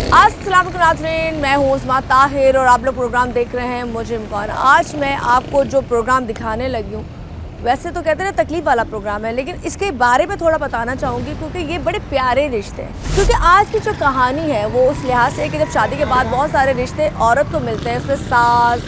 अस्सलाम वालेकुम नाज़रीन, मैं हूँ उस्मा ताहिर और आप लोग प्रोग्राम देख रहे हैं मुझे इम्कान। आज मैं आपको जो प्रोग्राम दिखाने लगी हूँ, वैसे तो कहते हैं ना तकलीफ़ वाला प्रोग्राम है, लेकिन इसके बारे में थोड़ा बताना चाहूँगी क्योंकि ये बड़े प्यारे रिश्ते हैं। क्योंकि आज की जो कहानी है वो उस लिहाज से कि जब शादी के बाद बहुत सारे रिश्ते औरत को मिलते हैं, उसमें सास,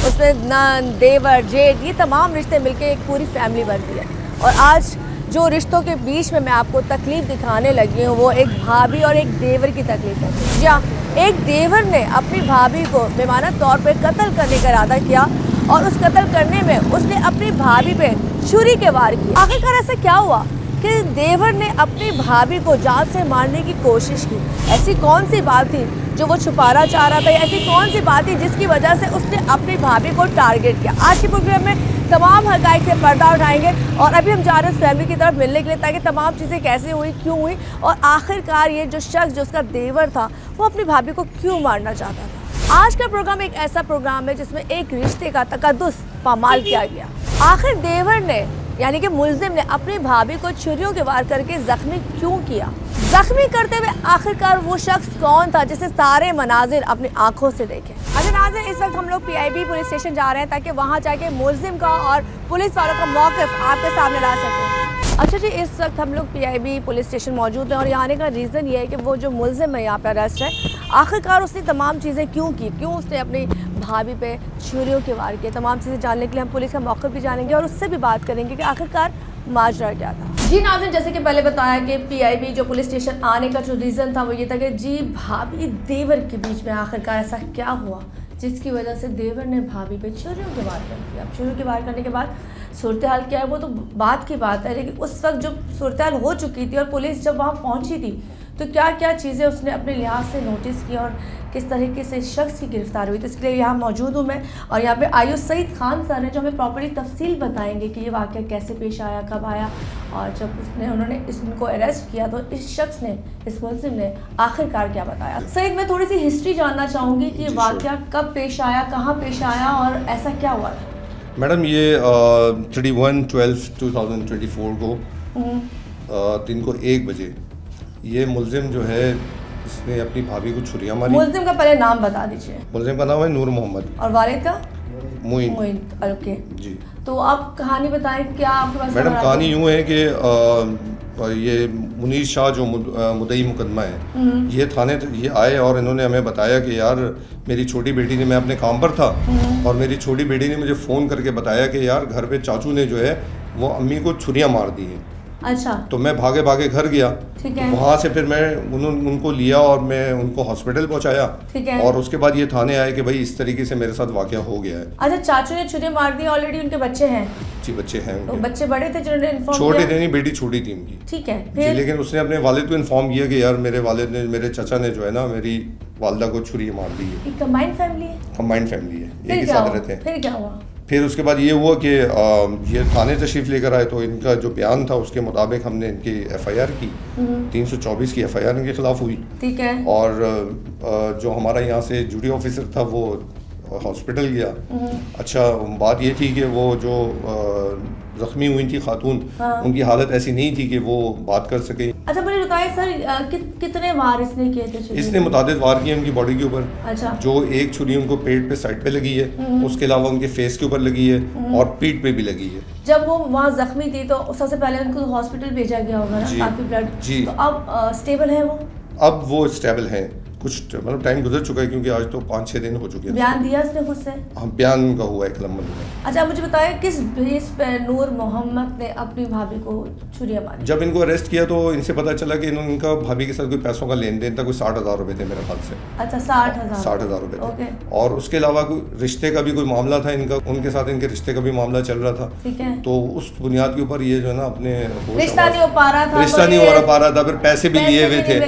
उसमें नंद, देवर, जेठ, ये तमाम रिश्ते मिलकर एक पूरी फैमिली बनती है। और आज जो रिश्तों के बीच में मैं आपको तकलीफ़ दिखाने लगी हूँ वो एक भाभी और एक देवर की तकलीफ़ है। जी हाँ, एक देवर ने अपनी भाभी को बेमानत तौर पे कत्ल करने का इरादा किया और उस कत्ल करने में उसने अपनी भाभी पे छुरी के वार किए। आखिरकार ऐसा क्या हुआ कि देवर ने अपनी भाभी को जान से मारने की कोशिश की? ऐसी कौन सी बात थी जो वो छुपाना चाह रहा था? ऐसी कौन सी बात थी जिसकी वजह से उसने अपनी भाभी को टारगेट किया? आज के प्रोग्राम में तमाम हक़ाइक़ से पर्दा उठाएंगे और अभी हम जा रहे हैं फैमिली की तरफ मिलने के लिए, ताकि तमाम चीज़ें कैसे हुई, क्यों हुई और आखिरकार ये जो शख्स जो उसका देवर था वो अपनी भाभी को क्यों मारना चाहता था। आज का प्रोग्राम एक ऐसा प्रोग्राम है जिसमें एक रिश्ते का तकद्दुस पामाल किया गया। आखिर देवर ने यानी कि मुल्जिम ने अपनी भाभी को छुरियों के वार करके ज़ख्मी क्यों किया? ज़ख्मी करते हुए आखिरकार वो शख्स कौन था जिसे सारे मनाजिर अपनी आंखों से देखे? अच्छा नाज़रीन, इस वक्त हम लोग PIB पुलिस स्टेशन जा रहे हैं ताकि वहाँ जाके मुल्जिम का और पुलिस वालों का मौक़िफ़ आपके सामने ला सकें। अच्छा जी, इस वक्त हम लोग PIB पुलिस स्टेशन मौजूद हैं और यहाँ आने का रीज़न ये है कि वो जो मुल्जिम है यहाँ पर अरेस्ट है, आखिरकार उसने तमाम चीज़ें क्यों की, क्यों उसने अपनी भाभी पे छुरियों के वार किए। तमाम चीज़ें जानने के लिए हम पुलिस का मौक़िफ़ भी जानेंगे और उससे भी बात करेंगे कि आखिरकार माजरा क्या था। जी नाज़रीन, जैसे कि पहले बताया कि PIB जो पुलिस स्टेशन आने का जो रीज़न था वो ये था कि जी भाभी देवर के बीच में आखिरकार ऐसा क्या हुआ जिसकी वजह से देवर ने भाभी पे छुरियों के वार कर दिया। अब छुरियों के वार करने के बाद सूरत हाल क्या है वो तो बात की बात है, लेकिन उस वक्त जो सूरत हाल हो चुकी थी और पुलिस जब वहाँ पहुँची थी तो क्या क्या चीज़ें उसने अपने लिहाज से नोटिस की और किस तरीके से शख्स की गिरफ्तार हुई। तो इसके लिए यहाँ मौजूद हूँ मैं और यहाँ पे आयुष सईद खान सर हैं जो हमें प्रॉपर्ली तफसील बताएंगे कि ये वाक़या कैसे पेश आया, कब आया और जब उन्होंने इनको अरेस्ट किया तो इस शख्स ने, इस मुल्जिम ने आखिरकार क्या बताया। सईद, मैं थोड़ी सी हिस्ट्री जानना चाहूँगी कि ये वाक़या कब पेश आया, कहाँ पेश आया और ऐसा क्या हुआ था? मैडम ये 31/12/2024 को दिन को 1 बजे ये मुल्जिम जो है इसने अपनी भाभी को छुरियां मारी। मुल्जिम का पहले नाम बता दीजिए। मुल्जिम का नाम है नूर मोहम्मद और वालिद का मोइन। ओके जी। तो आप कहानी बताएं, क्या आपके पास? मैडम कहानी यूँ है कि ये मुनीर शाह जो मुद्दई मुकदमा है ये थाने ये आए और इन्होंने हमें बताया कि यार मेरी छोटी बेटी ने, मैं अपने काम पर था और मेरी छोटी बेटी ने मुझे फ़ोन करके बताया कि यार घर पे चाचू ने जो है वो अम्मी को छुरियां मार दी हैं। अच्छा। तो मैं भागे भागे घर गया, ठीक है। वहाँ से फिर मैं उनको लिया और मैं उनको हॉस्पिटल पहुँचाया, ठीक है। और उसके बाद ये थाने आए कि भाई इस तरीके से मेरे साथ वाकया हो गया है। अच्छा, चाचू ने छुरी मार दी, ऑलरेडी उनके बच्चे हैं? जी बच्चे हैं उनके। तो बच्चे बड़े थे जिन्होंने इन्फॉर्म किया? छोटे थे नहीं, बेटी छोटी थी उनकी। ठीक है, फिर? लेकिन उसने अपने वालिद को इन्फॉर्म किया कि यार मेरे वालिद ने, मेरे चाचा ने जो है ना मेरी वालदा को छुरी मार दी है। कंबाइंड फैमिली है? कंबाइंड फैमिली है, एक ही साथ रहते हैं। फिर क्या हुआ? फिर उसके बाद ये हुआ कि ये थाने तशरीफ़ लेकर आए तो इनका जो बयान था उसके मुताबिक हमने इनकी FIR की, 324 की FIR इनके खिलाफ हुई। ठीक है। और जो हमारा यहाँ से ड्यूटी ऑफिसर था वो हॉस्पिटल गया। अच्छा, बात ये थी कि वो जो ज़ख्मी हुई थी खातून, उनकी हालत ऐसी नहीं थी कि वो बात कर सके। अच्छा, मुझे बताइए सर, कितने वार इसने किए थे? इसने मुतादिद वार किए उनकी बॉडी के ऊपर। अच्छा। जो एक छुरी उनको पेट पे साइड पे लगी है, उसके अलावा उनके फेस के ऊपर लगी है और पीठ पे भी लगी है। जब वो वहाँ जख्मी थी तो सबसे पहले उनको हॉस्पिटल भेजा गया होगा ना, काफी ब्लड। जी। तो अब स्टेबल है वो? अब वो स्टेबल है, कुछ मतलब टाइम गुजर चुका है क्योंकि आज तो 5-6 दिन हो चुके हैं। बयान दिया उसने खुद से? हाँ, बयान का हुआ है कलम। अच्छा, मुझे बताया किस बेस पे नूर मोहम्मद ने अपनी भाभी को छुरियां मारी? जब इनको अरेस्ट किया तो इनसे पता चला कि इनका भाभी के साथ कोई पैसों का लेन देन था, कोई 60,000 रुपए थे मेरे ख्याल से। अच्छा, 60,000 रुपए थे। और उसके अलावा कोई रिश्ते का भी कोई मामला था इनका, उनके साथ इनके रिश्ते का भी मामला चल रहा था। ठीक है। तो उस बुनियाद के ऊपर ये जो है ना अपने रिश्ता नहीं हो पा रहा था, फिर पैसे भी लिए हुए थे,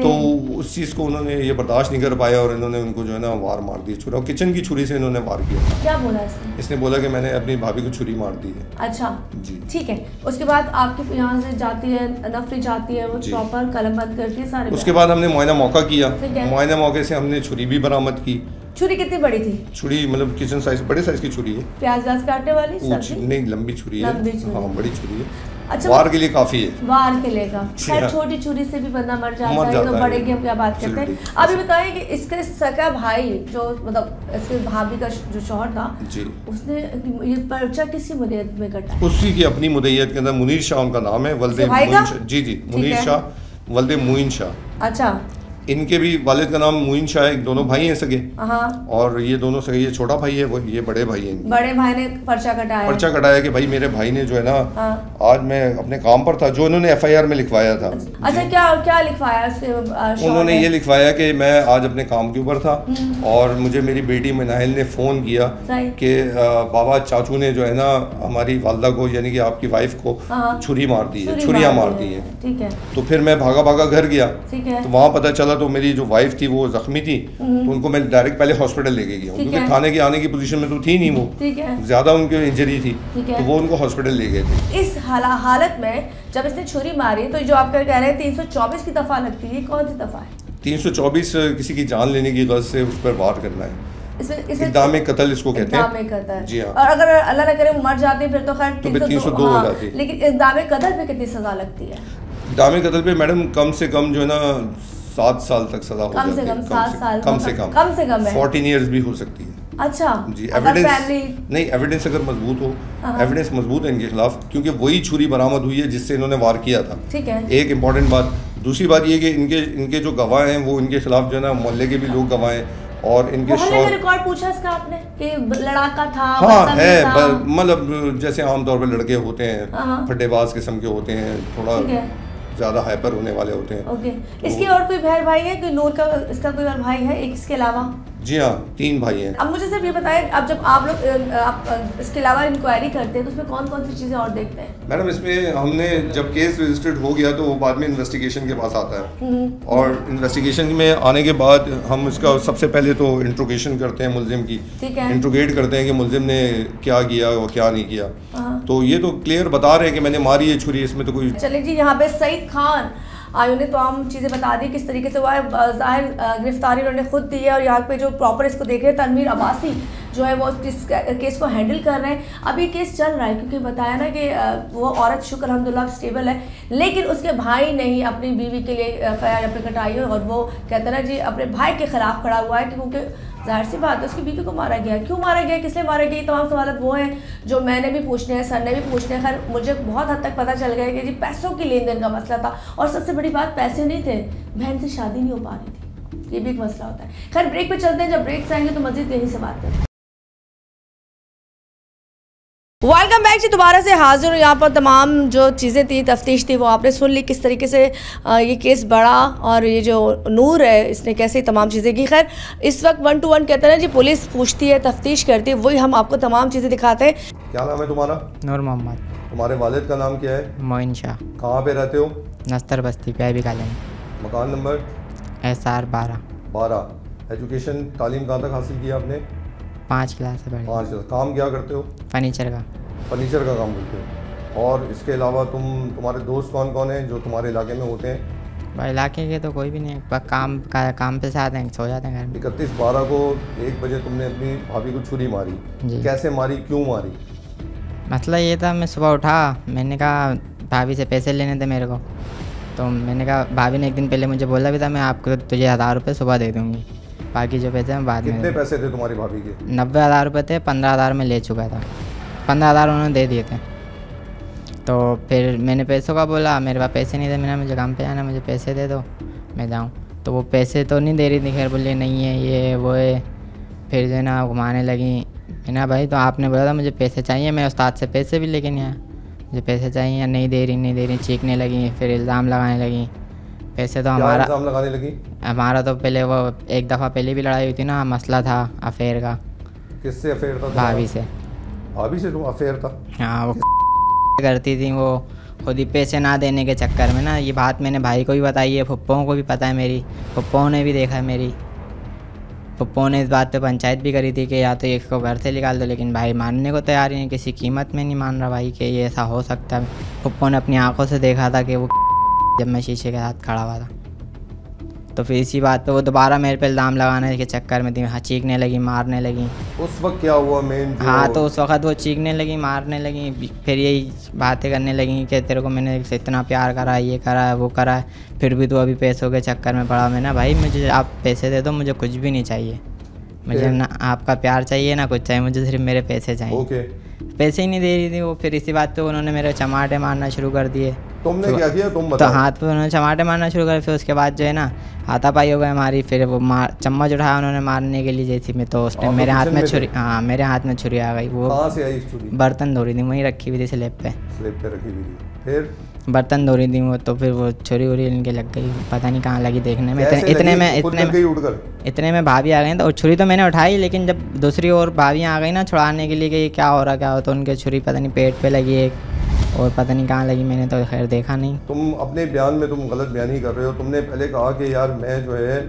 तो उस चीज़ को उन्होंने ये बर्दाश्त नहीं कर पाया और इन्होंने उनको जो है ना वार मार दी छुरा। किचन की छुरी से इन्होंने वार किया। क्या बोला इसने बोला कि मैंने अपनी भाभी को छुरी मार दी है। अच्छा जी, ठीक है। उसके बाद आपके यहाँ से जाती है नफरी, जाती है वो प्रॉपर कलम बंद करती है सारे। उसके बाद हमने मुआयना मौका किया, मुआयना मौके से हमने छुरी भी बरामद की। छुरी कितनी बड़ी थी? छुरी मतलब किचन साइज, बड़े साइज की छुरी है। प्याज व्याज काटने वाली? नहीं, लंबी छुरी है। हाँ, बड़ी छुरी है। अच्छा, वार के लिए काफ़ी है, वार के लिए का। हाँ। खैर छोटी छुरी से भी बंदा मर जाता है, तो बड़े की हम क्या बात करते हैं। अभी बताइए कि इसके सगा भाई जो मतलब इसके भाभी का जो शौहर था जी, उसने ये पर्चा किसी मुद्दत में कटा? उसी की अपनी मुदैयत के अंदर मुनीर शाह उनका नाम है, वल्दे मुइन शाह। जी जी, मुनीर शाह वल्दे मुइन शाह। अच्छा, इनके भी वालिद का नाम मुइन शाह है, दोनों भाई हैं सगे। हाँ, और ये दोनों सगे, ये छोटा भाई है, वो ये बड़े भाई हैं। बड़े भाई ने पर्चा कटाया? पर्चा कटाया कि भाई मेरे भाई ने जो है ना, हाँ। आज मैं अपने काम पर था, जो इन्होंने FIR में लिखवाया था। अच्छा, क्या लिखवाया उससे? उन्होंने ये लिखवाया कि मैं आज अपने काम के ऊपर था और मुझे मेरी बेटी मनाहिल ने फ़ोन किया कि बाबा चाचू ने जो है ना हमारी वालदा को यानी कि आपकी वाइफ को छुरी मार दी है, छुरियाँ मार दी हैं। ठीक है। तो फिर मैं भागा घर गया, ठीक है। तो वहाँ पता चला तो मेरी जो वाइफ थी वो जख्मी थी, तो उनको मैं डायरेक्ट पहले हॉस्पिटल लेके गया, क्योंकि थाने के आने की पोजीशन में तो थी नहीं वो, ठीक है, ज़्यादा उनकी इंजरी थी, तो वो उनको हॉस्पिटल ले गए थे। इस हालत में जब इसने छुरी मारी तो जो आप कह रहे हैं 324 की दफ़ा लगती है, कौन सी दफ़ा है? 324 किसी की जान लेने की गर्ज से उस पर वार करना है, इक़दाम कत्ल इसको कहते हैं। जी हाँ। और अगर अल्लाह न करे मर जाते फिर तो खैर 302 हो जाती है। लेकिन इक़दाम कत्ल पे कितनी सज़ा लगती है? इक़दाम कत्ल पे मैडम कम से कम जो है ना 7 साल तक सज़ा हो जाती है। कम से कम 7 साल, कम से कम 14 ईयर्स भी हो सकती है। अच्छा जी, एविडेंस अगर मजबूत हो, एविडेंस मजबूत है इनके खिलाफ, क्योंकि वही छुरी बरामद हुई है जिससे इन्होंने वार किया था। ठीक है। एक इम्पॉर्टेंट बात। दूसरी बात ये कि इनके जो गवाह हैं वो इनके खिलाफ जो है ना मोहल्ले के भी लोग गवाह हैं, और इनके रिकॉर्ड पूछा इसका आपने कि लड़ाका था? हाँ है, मतलब जैसे आमतौर पर लड़के होते हैं फड्डेबाज किस्म के होते हैं, थोड़ा ज़्यादा हाइपर होने वाले होते हैं। ओके। इसके और कोई बहन भाई है? कोई नूर का इसका कोई और भाई है एक इसके अलावा? जी हाँ, 3 भाई हैं। अब मुझे सिर्फ ये बताएं, अब जब आप लोग इसके अलावा इंक्वायरी करते हैं तो उसमें कौन कौन सी चीज़ें और देखते हैं? मैडम इसमें हमने जब केस रजिस्टर्ड हो गया तो वो बाद में इन्वेस्टिगेशन के पास आता है, और इन्वेस्टिगेशन में आने के बाद हम इसका सबसे पहले तो इंट्रोगेशन करते हैं मुलजिम की। ठीक है। इंट्रोगेट करते हैं कि मुलजिम ने क्या किया और क्या नहीं किया। तो ये तो क्लियर बता रहे हैं कि मैंने मारी है छुरी, इसमें तो कोई। चलिए जी, यहाँ पे सईद खान आयु ने तमाम चीज़ें बता दी किस तरीके से हुआ है। ज़ाहिर गिरफ्तारी उन्होंने खुद दी है, और यहाँ पे जो प्रॉपर इसको देख रहे हैं तनवीर अब्बासी जो है वो इस केस को हैंडल कर रहे हैं। अभी केस चल रहा है, क्योंकि बताया ना कि वो औरत शुक्र अल्हम्दुलिल्लाह स्टेबल है, लेकिन उसके भाई ने ही अपनी बीवी के लिए FIR पे कटाई है, और वो कहते ना जी अपने भाई के ख़िलाफ़ खड़ा हुआ है, क्योंकि ज़ाहिर सी बात है उसकी बीवी को मारा गया। क्यों मारा गया, किस लिए मारा गया, ये तमाम सवाल वो हैं जो मैंने भी पूछने हैं, सर ने भी पूछने हैं। खैर मुझे बहुत हद तक पता चल गया कि जी पैसों की लेन देन का मसला था, और सबसे बड़ी बात पैसे नहीं थे, बहन से शादी नहीं हो पा रही थी, ये भी एक मसला होता है। खैर ब्रेक पे चलते हैं, जब ब्रेक से आएंगे तो मज़ीद यहीं से बात करते हैं। वेलकम बैक जी, दोबारा से हाजिर हूँ। यहाँ पर तमाम जो चीज़ें थी, तफ्तीश थी, वो आपने सुन ली किस तरीके से ये केस बढ़ा, और ये जो नूर है इसने कैसे तमाम चीज़ें की। खैर इस वक्त 1 to 1 कहते हैं जी, पुलिस पूछती है, तफ्तीश करती है, वही हम आपको तमाम चीज़ें दिखाते हैं। क्या नाम है तुम्हारा? नूर मोहम्मद। तुम्हारे वालिद का नाम क्या है? मोइन शाह। कहाँ पे रहते हो? नस्तर बस्ती, PIB कॉलोनी। मकान नंबर? SR 12। एजुकेशन तालीम कहाँ तक हासिल किया आपने? 5 क्लास से पढ़ी। 5 क्लास। काम क्या करते हो? फर्नीचर का काम करते हो। और इसके अलावा तुम्हारे दोस्त कौन कौन हैं जो तुम्हारे इलाके में होते हैं? भाई इलाके के तो कोई भी नहीं, पर काम पे से आते हैं, सो जाते हैं घर में। 31/12 को 1 बजे तुमने अपनी भाभी को छुरी मारी जी। कैसे मारी, क्यों मारी? मसला ये था, मैं सुबह उठा, मैंने कहा भाभी से पैसे लेने थे मेरे को, तो मैंने कहा, भाभी ने एक दिन पहले मुझे बोला भी था मैं आपको तुझे 1000 रुपये सुबह दे दूँगी, बाकी जो पैसे मैं बाद में। कितने पैसे थे तुम्हारी भाभी के? 90,000 रुपये थे, 15,000 में ले चुका था, 15,000 उन्होंने दे दिए थे। तो फिर मैंने पैसों का बोला, मेरे पास पैसे नहीं थे, मैंने मुझे काम पे जाना, मुझे पैसे दे दो मैं जाऊँ। तो वो पैसे तो नहीं दे रही थी, खैर बोलिए नहीं है, ये वो है। फिर जो है ना घुमाने लगी। मैंने भाई तो आपने बोला था मुझे पैसे चाहिए, मैं उस्ताद से पैसे भी लेके नहीं आया, मुझे पैसे चाहिए, या नहीं दे रही, चीखने लगी, फिर इल्ज़ाम लगाने लगी। पैसे तो हमारा इल्ज़ाम लगाने लगी? हमारा तो पहले वो एक दफ़ा पहले भी लड़ाई हुई थी ना, मसला था अफेयर का। किससे अफेयर था? भाभी से। भाभी से तुम अफेयर था? हाँ, वो करती थी, वो खुद ही पैसे ना देने के चक्कर में ना। ये बात मैंने भाई को भी बताई है, फुप्पों को भी पता है, मेरी फुप्पों ने भी देखा है, मेरी फुप्पों ने इस बात पे पंचायत भी करी थी कि या तो इसको घर से निकाल दो, लेकिन भाई मानने को तैयार ही नहीं, किसी कीमत में नहीं मान रहा भाई कि ये ऐसा हो सकता है। फुप्पों ने अपनी आंखों से देखा था कि वो जब मैं शीशे के साथ खड़ा हुआ था। तो फिर इसी बात पे वो दोबारा मेरे पे इल्ज़ाम लगाने के चक्कर में थी, हाँ चीखने लगी, मारने लगी। उस वक्त क्या हुआ मेन? हाँ तो उस वक्त वो चीखने लगी, मारने लगी, फिर यही बातें करने लगी कि तेरे को मैंने इतना प्यार करा, ये करा है, वो करा है, फिर भी तू अभी पैसों के चक्कर में पड़ा। मैंने भाई मुझे आप पैसे दे दो, मुझे कुछ भी नहीं चाहिए, मुझे ना आपका प्यार चाहिए ना कुछ चाहिए, मुझे सिर्फ मेरे पैसे चाहिए। पैसे ही नहीं दे रही थी वो। फिर इसी बात पे उन्होंने मेरे चमाटे मारना शुरू कर दिए। तुमने क्या किया? तुम बताओ। तो हाथ पे उन्होंने चमाटे मारना शुरू कर, फिर उसके बाद जो है ना हाथापाई हो गई हमारी। फिर वो चम्मच उठाया उन्होंने मारने के लिए जैसी में, तो उस टाइम मेरे हाथ में छुरी, हाँ मेरे हाथ में छुरी आ गई। वो कहाँ से आई छुरी? बर्तन धो रही थी, वहीं रखी हुई थी स्लेब पे रखी हुई थी। फिर बर्तन धो रही थी वो, तो फिर वो छुरी उरी इनके लग गई, पता नहीं कहाँ लगी देखने में। इतने में भाभी आ गई। तो छुरी तो मैंने उठाई, लेकिन जब दूसरी ओर भाभी आ गई ना छुड़ाने के लिए कि क्या हो रहा क्या हो, तो उनके छुरी पता नहीं पेट पे लगी एक, और पता नहीं कहाँ लगी, मैंने तो खैर देखा नहीं। तुम अपने बयान में तुम गलत बयानी कर रहे हो। तुमने पहले कहा कि यार मैं जो है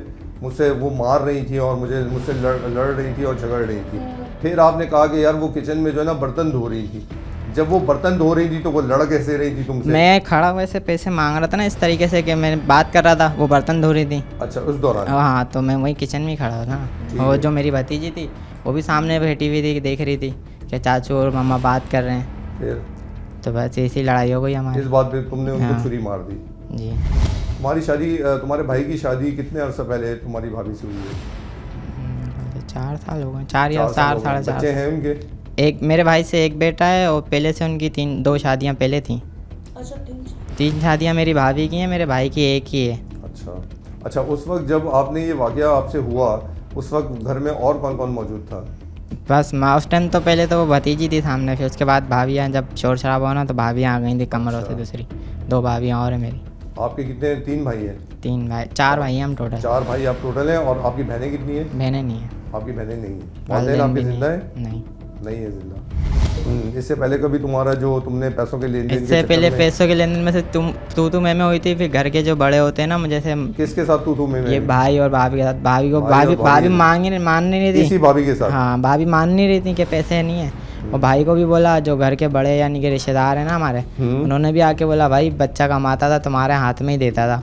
मुझसे वो मार रही थी और मुझसे लड़ रही थी और झगड़ रही थी। फिर आपने कहा कि यार वो किचन में जो है ना बर्तन धो रही थी। जब वो बर्तन धो रही थी तो वो लड़ कैसे रही थी तुमसे? मैं खड़ा वैसे पैसे मांग रहा था ना इस तरीके से कि मैं बात कर रहा था, वो बर्तन धो रही थी। अच्छा, उस दौरान? हाँ, तो मैं वही किचन में ही खड़ा था ना। वो जो मेरी भतीजी थी वो भी सामने बैठी हुई थी, देख रही थी कि चाचू और मम्मा बात कर रहे हैं। फिर तो बस ऐसी लड़ाई हो गई हमारी। इस बात पे तुमने उनको छुरी मार दी? जी। तुम्हारी शादी, तुम्हारे भाई की शादी कितने अर्सा पहले तुम्हारी भाभी से हुई है? 4 साल हो गए, 4 या 4 साढ़े 4। बच्चे हैं उनके? एक मेरे भाई से एक बेटा है, और पहले से उनकी 2 शादियां पहले थी। अच्छा, 3 शादियां मेरी भाभी की हैं, मेरे भाई की एक ही है। अच्छा, उस वक्त जब आपने ये वाकया आपसे हुआ, उस वक्त घर में और कौन कौन मौजूद था? बस मैं उस टाइम तो पहले तो वो भतीजी थी सामने, फिर उसके बाद भाभियाँ, जब शोर शराबा होना तो भाभियाँ आ गई थी कमरों से दूसरी। 2 भाभियाँ और है मेरी। आपके कितने? 3 भाई हैं? 3 भाई, 4 भाई हैं हम टोटल। 4 भाई आप टोटल हैं। और आपकी बहनें कितनी हैं? बहनें नहीं है। आपकी बहनें नहीं है। वालिदैन आपके जिंदा है? नहीं है जिंदा। इससे पहले कभी तुम्हारा जो तुमने पैसों के लेन देन, इससे पहले पैसों के लेन देन में से तू मैं हुई थी। फिर घर के जो बड़े होते हैं ना, मुझे से किसके साथ तू मैं? ये भाई और भाभी के साथ। भाभी मान नहीं रही थी। इसी भाभी के साथ? हाँ, भाभी मान नहीं रही थी कि पैसे नहीं है। और भाई को भी बोला, जो घर के बड़े यानी कि रिश्तेदार हैं ना हमारे, उन्होंने भी आके बोला भाई बच्चा कमाता था तुम्हारे हाथ में ही देता था,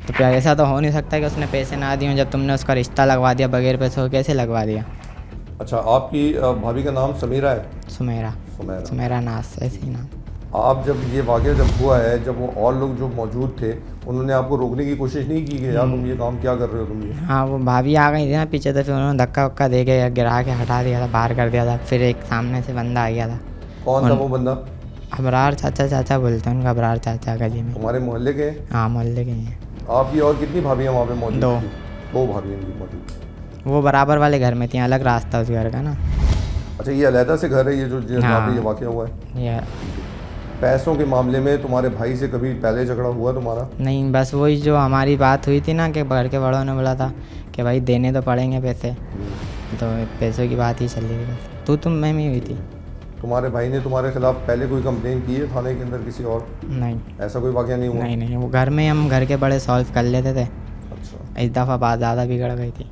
तो क्या ऐसा तो हो नहीं सकता कि उसने पैसे ना दिए जब तुमने उसका रिश्ता लगवा दिया बगैर पैसों, कैसे लगवा दिया? अच्छा, आपकी भाभी का नाम समीरा है? सुमेरा नास, ऐसे ही नाम। आप जब ये वाक़या जब हुआ है, जब वो और लोग जो मौजूद थे उन्होंने आपको रोकने की कोशिश नहीं की कि यार तुम ये काम क्या कर रहे हो तुम ये? हाँ, वो भाभी आ गई थी ना पीछे, तो फिर उन्होंने धक्का वक्का दे के गिरा के हटा दिया था, बाहर कर दिया था। फिर एक सामने से बंदा आ गया था। कौन था वो बंदा? अबरार चाचा बोलते हैं उनका, अबरार चाचा का जी में। हमारे मोहल्ले के? हाँ, मोहल्ले के हैं। आपकी और कितनी भाभियाँ वहाँ पे मौजूद? 2 भाभियाँ मौजूद। वो बराबर वाले घर में थी, अलग रास्ता उस घर का ना। अच्छा, ये अलहदा से घर है ये जो जहाँ पे ये वाक़या हुआ है? पैसों के मामले में तुम्हारे भाई से कभी पहले झगड़ा हुआ तुम्हारा? नहीं, बस वही जो हमारी बात हुई थी ना कि घर के बड़ों ने बोला था कि भाई देने तो पड़ेंगे पैसे, तो पैसों की बात ही चल रही थी। तुम मैं ही हुई थी। तुम्हारे भाई ने तुम्हारे खिलाफ पहले कोई कंप्लेन की है थाने के अंदर किसी और? नहीं, ऐसा कोई वाक़या नहीं हुआ? नहीं, वो घर में हम घर के बड़े सॉल्व कर लेते थे। अच्छा, इस दफ़ा बात ज़्यादा बिगड़ गई थी।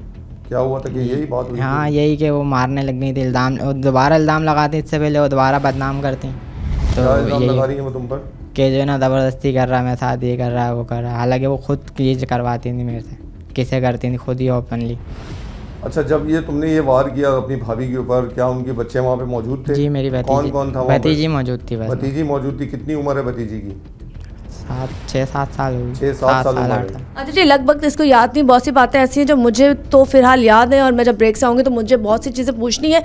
क्या हुआ था कि यही बात हुई? हाँ, यही कि वो मारने लग गई थी, इल्ज़ाम दोबारा इल्ज़ाम लगाती, इससे पहले वो दोबारा बदनाम करती। तो यही लगा रही है वो तुम पर कि जो है ना ज़बरदस्ती कर रहा है, मैं साथ ये कर रहा है वो कर रहा है, हालांकि वो खुद ये करवाती थी मेरे से, किसे करती थी खुद ही ओपनली। अच्छा, जब ये तुमने ये वार किया अपनी भाभी के ऊपर, क्या उनके बच्चे वहाँ पे मौजूद थे? जी, मेरी भतीजी। कौन था? भतीजी मौजूद थी। बस भतीजी मौजूद थी। कितनी उम्र है भतीजी की? 6-7 साल हुई। 6-7 साल उम्र है। अच्छा जी, लगभग इसको याद नहीं, बहुत सी बातें ऐसी हैं जो मुझे तो फिलहाल याद है, और मैं जब ब्रेक से आऊँगी तो मुझे बहुत सी चीज़ें पूछनी है।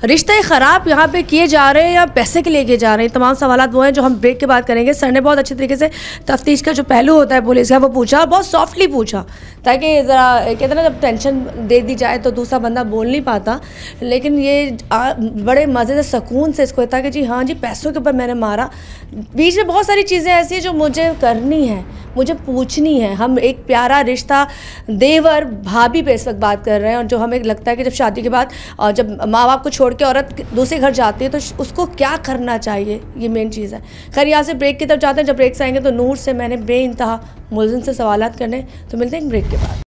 रिश्ते ख़राब यहाँ पे किए जा रहे हैं या पैसे के लिए किए जा रहे हैं, तमाम सवाल वो हैं जो हम ब्रेक के बाद करेंगे। सर ने बहुत अच्छे तरीके से तफ्तीश का जो पहलू होता है पुलिस का वो पूछा, बहुत सॉफ्टली पूछा, ताकि ज़रा कहते हैं ना जब टेंशन दे दी जाए तो दूसरा बंदा बोल नहीं पाता, लेकिन ये बड़े मज़े से सुकून से इसको था कि जी हाँ जी पैसों के ऊपर मैंने मारा। बीच में बहुत सारी चीज़ें ऐसी हैं जो मुझे करनी है, मुझे पूछनी है। हम एक प्यारा रिश्ता देवर भाभी पे इस वक्त बात कर रहे हैं, और जो हमें लगता है कि जब शादी के बाद और जब माँ बाप को छोड़ के औरत दूसरे घर जाती है तो उसको क्या करना चाहिए, ये मेन चीज़ है। खैर, यहाँ से ब्रेक की तरफ जाते हैं। जब ब्रेक से आएंगे तो नूर से मैंने बेइंतहा मुल्ज़िम से सवालात करने, तो मिलते हैं ब्रेक के बाद।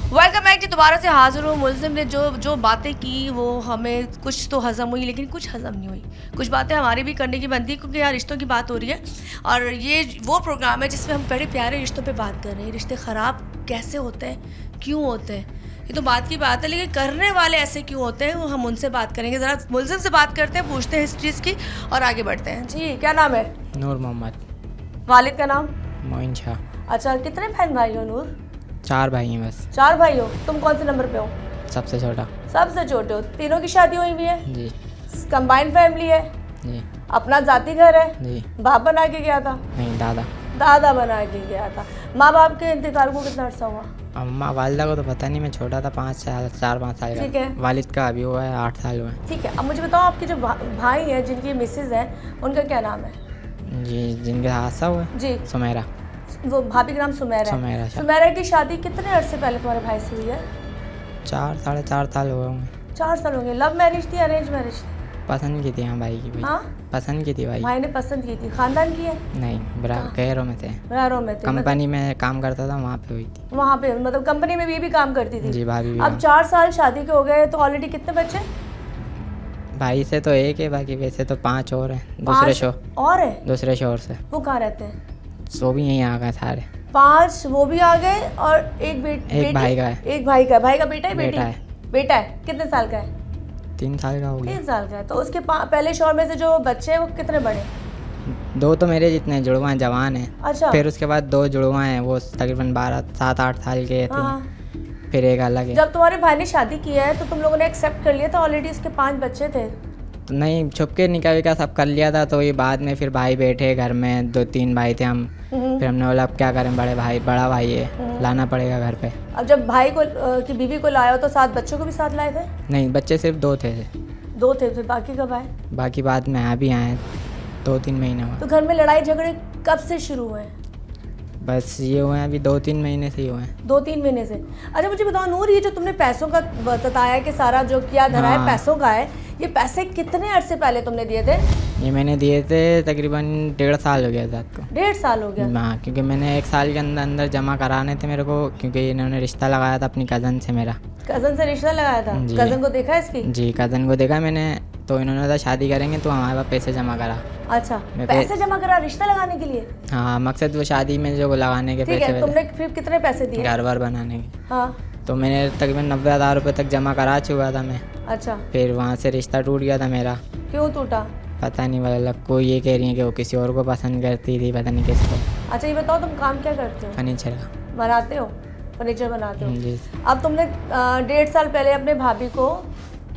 वेलकम बैक जी। दोबारा से हाजिर हूँ। मुल्ज़िम ने जो बातें की वो हमें कुछ तो हज़म हुई, लेकिन कुछ हज़म नहीं हुई। कुछ बातें हमारी भी करने की बनती, क्योंकि यहाँ रिश्तों की बात हो रही है और ये वो प्रोग्राम है जिसमें हम बड़े प्यारे रिश्तों पे बात कर रहे हैं। रिश्ते ख़राब कैसे होते हैं, क्यों होते हैं, ये तो बात की बात है, लेकिन करने वाले ऐसे क्यों होते हैं वो हम उनसे बात करेंगे। ज़रा मुल्ज़िम से बात करते हैं, पूछते हैं हिस्ट्रीज की और आगे बढ़ते हैं। जी, क्या नाम है? नूर मोहम्मद। वालिद का नाम? मोइन शाह। अच्छा, कितने बहन भाई हो नूर? 4 भाई हैं बस। 4 भाई हो। तुम कौन से नंबर पे हो? सबसे छोटा। सबसे छोटे हो। तीनों की शादी हुई हुई है? जी। कंबाइंड फैमिली है? जी। अपना जाती घर है? जी। बाप बना के गया था? नहीं, दादा। दादा बना के गया था। माँ बाप के इंतकाल को कितना अर्सा हुआ? अम्मा वालिदा को तो पता नहीं, मैं छोटा था 4-5 साल ठीक का। है। वालिद का अभी हुआ है 8 साल हुआ है। ठीक है, अब मुझे बताओ आपके जो भाई हैं जिनकी मिसेज हैं उनका क्या नाम है? जी, जिनके हादसा हुआ है? जी। सुमेरा। वो भाभी का नाम सुमेरा है। सुमेरा। सुमेरा की शादी कितने अरसे पहले तुम्हारे भाई से हुई है? 4-4.5 साल हुए होंगे। 4 साल होंगे। लव मैरिज थी, अरेंज मैरिज थी? पसंद की थी हाँ भाई की। भाई हाँ, पसंद की थी भाई। भाई ने पसंद की थी। खानदान की है? नहीं, गैरों में थे। घरों में थे। कंपनी में काम करता था, वहाँ पे हुई थी। वहाँ पे मतलब कंपनी में भी काम करती थी? जी, भाभी भी। अब 4 साल शादी के हो गए तो ऑलरेडी कितने बच्चे? भाई से तो एक है, बाकी वैसे तो 5 और हैं और है दूसरे शोर से। वो कहाँ रहते हैं? वो भी यहीं आ गए सारे। 5 वो भी आ गए और एक भाई का है। एक भाई का। भाई का बेटा है? बेटा है। बेटा है। कितने साल का है? 3 साल का हो गया। 3 साल का है। तो उसके पहले शोर में से जो बच्चे हैं वो कितने बड़े? 2 तो मेरे जितने जुड़वा हैं, जवान हैं। अच्छा। फिर उसके बाद 2 जुड़वा हैं, वो तकरीबन 7-8 साल के थे। हाँ। फिर एक अलग है। जब तुम्हारे भाई ने शादी की है तो तुम लोगों ने एक्सेप्ट कर लिया था ऑलरेडी उसके 5 बच्चे थे? तो नहीं, छुप के निकाह विकाह सब कर लिया था। तो ये बाद में फिर भाई बैठे घर में, 2-3 भाई थे हम। फिर हमने बोला अब क्या करें, बड़ा भाई है, लाना पड़ेगा घर पे। अब जब भाई को की बीवी को लाया तो 7 बच्चों को भी साथ लाए थे? नहीं, बच्चे सिर्फ 2 थे। 2 थे। फिर बाकी कब आए? बाकी बाद में अभी आए 2-3 महीने हुए। तो घर में लड़ाई झगड़े कब से शुरू हुए हैं? बस ये हुए हैं अभी 2-3 महीने से ही हुए हैं। 2-3 महीने से। अच्छा, मुझे बताओ नूर, ये जो तुमने पैसों का बताया कि सारा जो किया धरा है पैसों का है, ये पैसे कितने अरसे पहले तुमने दिए थे? ये मैंने दिए थे तकरीबन 1.5 साल हो गया था आपको। 1.5 साल हो गया? हाँ, क्योंकि मैंने 1 साल के अंदर जमा कराने थे मेरे को, क्योंकि इन्होंने रिश्ता लगाया था अपनी कज़न से। मेरा कज़न से रिश्ता लगाया था? कज़न को देखा इसकी? जी, कज़न को देखा मैंने। तो इन्होंने कहा शादी करेंगे तो हमारे पास पैसे जमा करा। अच्छा, पैसे जमा करा रिश्ता लगाने के लिए? हाँ, मकसद वो शादी में जो लगाने के पैसे। तुमने फिर कितने पैसे दिए? घर बार बनाने के। हाँ। तो मैंने तकरीबन 90,000 रुपये तक जमा करा चुका था मैं। अच्छा। फिर वहाँ से रिश्ता टूट गया था मेरा। क्यों टूटा? पता नहीं, मतलब कोई ये कह रही है कि वो किसी और को पसंद करती थी, पता नहीं किसको। अच्छा, ये बताओ तुम काम क्या करते हो? फर्नीचर का। बनाते हो? फर्नीचर बनाते हो? जी। अब तुमने 1.5 साल पहले अपने भाभी को